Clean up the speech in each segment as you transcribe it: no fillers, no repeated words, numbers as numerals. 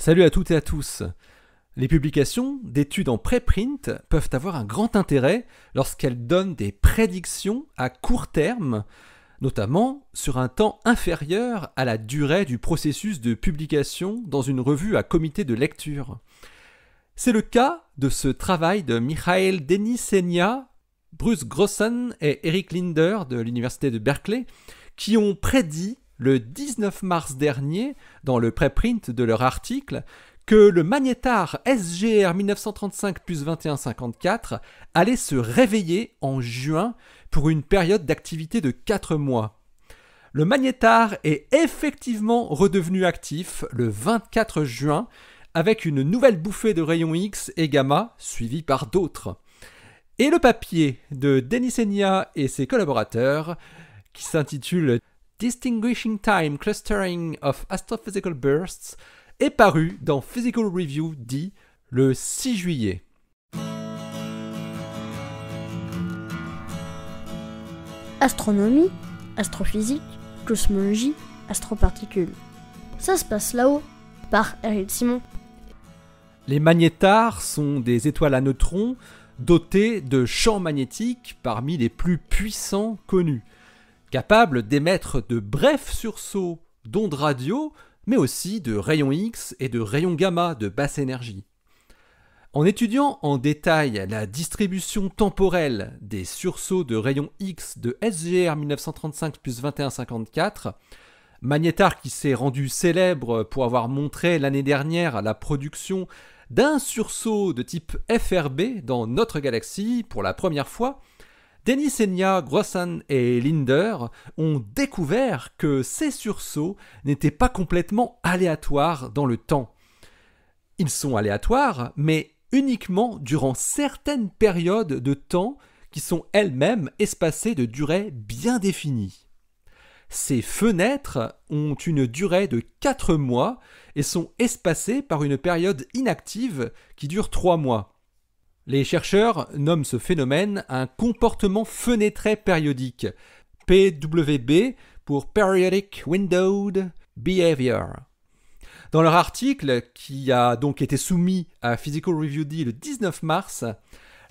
Salut à toutes et à tous. Les publications d'études en préprint peuvent avoir un grand intérêt lorsqu'elles donnent des prédictions à court terme, notamment sur un temps inférieur à la durée du processus de publication dans une revue à comité de lecture. C'est le cas de ce travail de Michael Denisenia, Bruce Grossen et Eric Linder de l'université de Berkeley qui ont prédit le 19 mars dernier, dans le préprint de leur article, que le magnétar SGR 1935 plus 2154 allait se réveiller en juin pour une période d'activité de 4 mois. Le magnétar est effectivement redevenu actif le 24 juin avec une nouvelle bouffée de rayons X et gamma suivie par d'autres. Et le papier de Denisenia et ses collaborateurs, qui s'intitule Distinguishing Time Clustering of Astrophysical Bursts, est paru dans Physical Review D le 6 juillet. Astronomie, astrophysique, cosmologie, astroparticules. Ça se passe là-haut, par Eric Simon. Les magnétars sont des étoiles à neutrons dotées de champs magnétiques parmi les plus puissants connus, capables d'émettre de brefs sursauts d'ondes radio, mais aussi de rayons X et de rayons gamma de basse énergie. En étudiant en détail la distribution temporelle des sursauts de rayons X de SGR 1935 plus 2154, magnétar qui s'est rendu célèbre pour avoir montré l'année dernière la production d'un sursaut de type FRB dans notre galaxie pour la première fois, Denisenia, Grossen et Linder ont découvert que ces sursauts n'étaient pas complètement aléatoires dans le temps. Ils sont aléatoires, mais uniquement durant certaines périodes de temps qui sont elles-mêmes espacées de durée bien définie. Ces fenêtres ont une durée de 4 mois et sont espacées par une période inactive qui dure 3 mois. Les chercheurs nomment ce phénomène un comportement fenêtré périodique, PWB pour Periodic Windowed Behavior. Dans leur article, qui a donc été soumis à Physical Review D le 19 mars,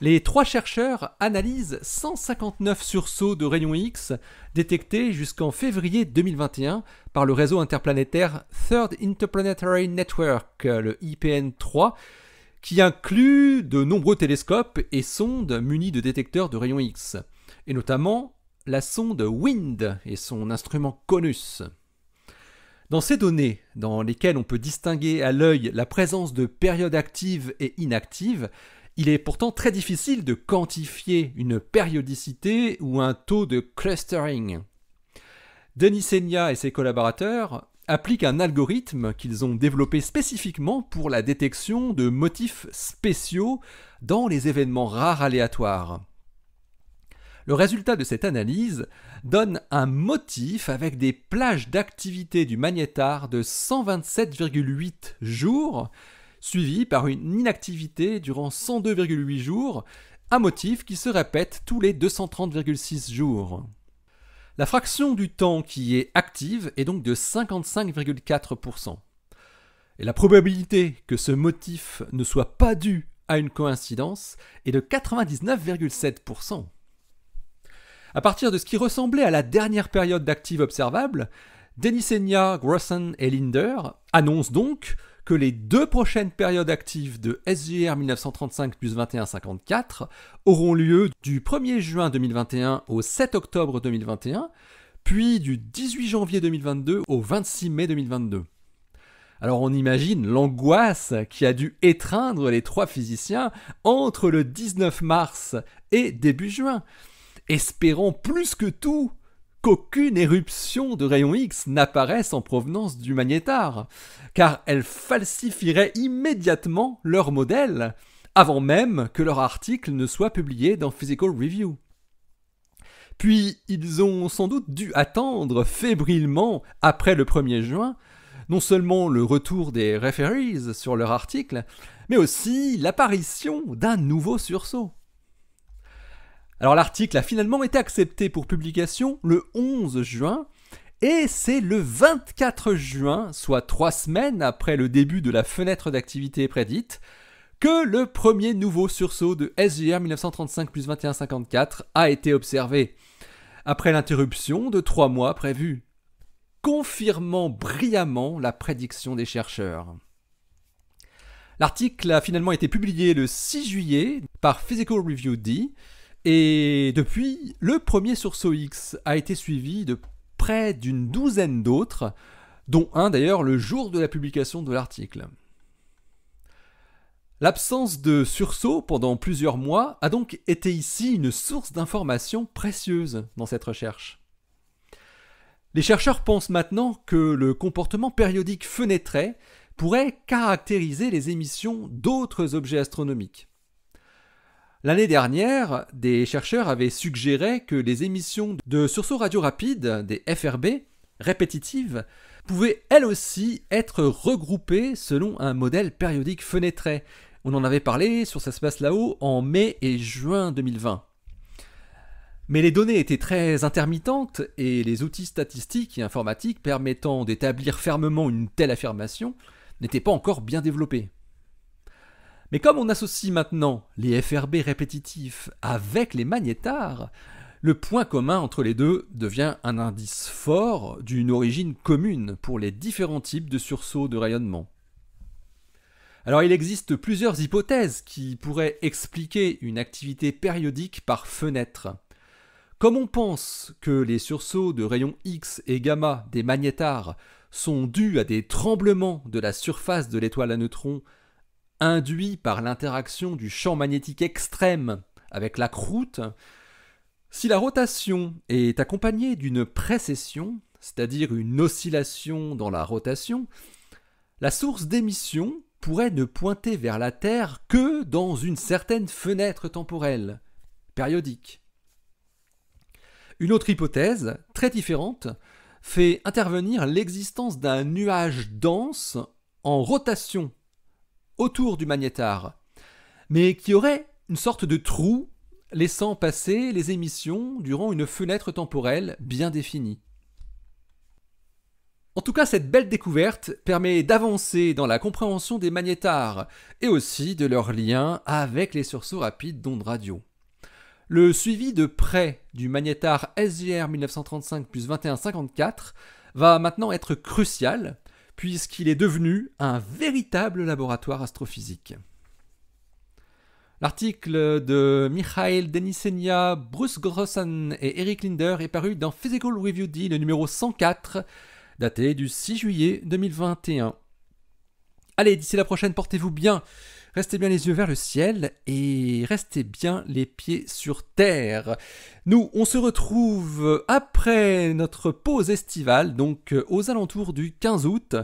les 3 chercheurs analysent 159 sursauts de rayons X détectés jusqu'en février 2021 par le réseau interplanétaire Third Interplanetary Network, le IPN3, qui inclut de nombreux télescopes et sondes munis de détecteurs de rayons X, et notamment la sonde WIND et son instrument CONUS. Dans ces données, dans lesquelles on peut distinguer à l'œil la présence de périodes actives et inactives, il est pourtant très difficile de quantifier une périodicité ou un taux de clustering. Denisenia et ses collaborateurs appliquent un algorithme qu'ils ont développé spécifiquement pour la détection de motifs spéciaux dans les événements rares aléatoires. Le résultat de cette analyse donne un motif avec des plages d'activité du magnétar de 127,8 jours, suivi par une inactivité durant 102,8 jours, un motif qui se répète tous les 230,6 jours. La fraction du temps qui est active est donc de 55,4%. Et la probabilité que ce motif ne soit pas dû à une coïncidence est de 99,7%. À partir de ce qui ressemblait à la dernière période d'active observable, Denisenia, Grossen et Linder annoncent donc que les 2 prochaines périodes actives de SGR 1935 plus 2154 auront lieu du 1er juin 2021 au 7 octobre 2021, puis du 18 janvier 2022 au 26 mai 2022. Alors on imagine l'angoisse qui a dû étreindre les 3 physiciens entre le 19 mars et début juin, espérant plus que tout qu'aucune éruption de rayons X n'apparaisse en provenance du magnétar, car elle falsifierait immédiatement leur modèle, avant même que leur article ne soit publié dans Physical Review. Puis ils ont sans doute dû attendre fébrilement, après le 1er juin, non seulement le retour des referees sur leur article, mais aussi l'apparition d'un nouveau sursaut. Alors l'article a finalement été accepté pour publication le 11 juin Et c'est le 24 juin, soit 3 semaines après le début de la fenêtre d'activité prédite, que le premier nouveau sursaut de SGR 1935 plus 2154 a été observé, après l'interruption de 3 mois prévue, confirmant brillamment la prédiction des chercheurs. L'article a finalement été publié le 6 juillet par Physical Review D, et depuis, le premier sursaut X a été suivi de près d'une douzaine d'autres, dont un d'ailleurs le jour de la publication de l'article. L'absence de sursaut pendant plusieurs mois a donc été ici une source d'informations précieuse dans cette recherche. Les chercheurs pensent maintenant que le comportement périodique fenêtré pourrait caractériser les émissions d'autres objets astronomiques. L'année dernière, des chercheurs avaient suggéré que les émissions de sursauts radio rapides, des FRB, répétitives, pouvaient elles aussi être regroupées selon un modèle périodique fenêtré. On en avait parlé sur Ça se passe là-haut en mai et juin 2020. Mais les données étaient très intermittentes et les outils statistiques et informatiques permettant d'établir fermement une telle affirmation n'étaient pas encore bien développés. Mais comme on associe maintenant les FRB répétitifs avec les magnétars, le point commun entre les deux devient un indice fort d'une origine commune pour les différents types de sursauts de rayonnement. Alors il existe plusieurs hypothèses qui pourraient expliquer une activité périodique par fenêtre. Comme on pense que les sursauts de rayons X et gamma des magnétars sont dus à des tremblements de la surface de l'étoile à neutrons induits par l'interaction du champ magnétique extrême avec la croûte, si la rotation est accompagnée d'une précession, c'est-à-dire une oscillation dans la rotation, la source d'émission pourrait ne pointer vers la Terre que dans une certaine fenêtre temporelle, périodique. Une autre hypothèse, très différente, fait intervenir l'existence d'un nuage dense en rotation autour du magnétar, mais qui aurait une sorte de trou laissant passer les émissions durant une fenêtre temporelle bien définie. En tout cas, cette belle découverte permet d'avancer dans la compréhension des magnétars et aussi de leur lien avec les sursauts rapides d'ondes radio. Le suivi de près du magnétar SGR 1935 plus 2154 va maintenant être crucial puisqu'il est devenu un véritable laboratoire astrophysique. L'article de Mikhail Denisenia, Bruce Grossan et Eric Linder est paru dans Physical Review D, le numéro 104, daté du 6 juillet 2021. Allez, d'ici la prochaine, portez-vous bien, restez bien les yeux vers le ciel et restez bien les pieds sur terre. Nous, on se retrouve après notre pause estivale, donc aux alentours du 15 août.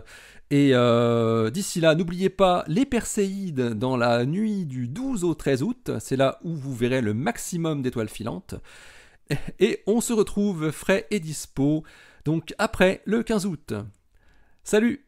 Et d'ici là, n'oubliez pas les Perséides dans la nuit du 12 au 13 août. C'est là où vous verrez le maximum d'étoiles filantes. Et on se retrouve frais et dispo, donc après le 15 août. Salut!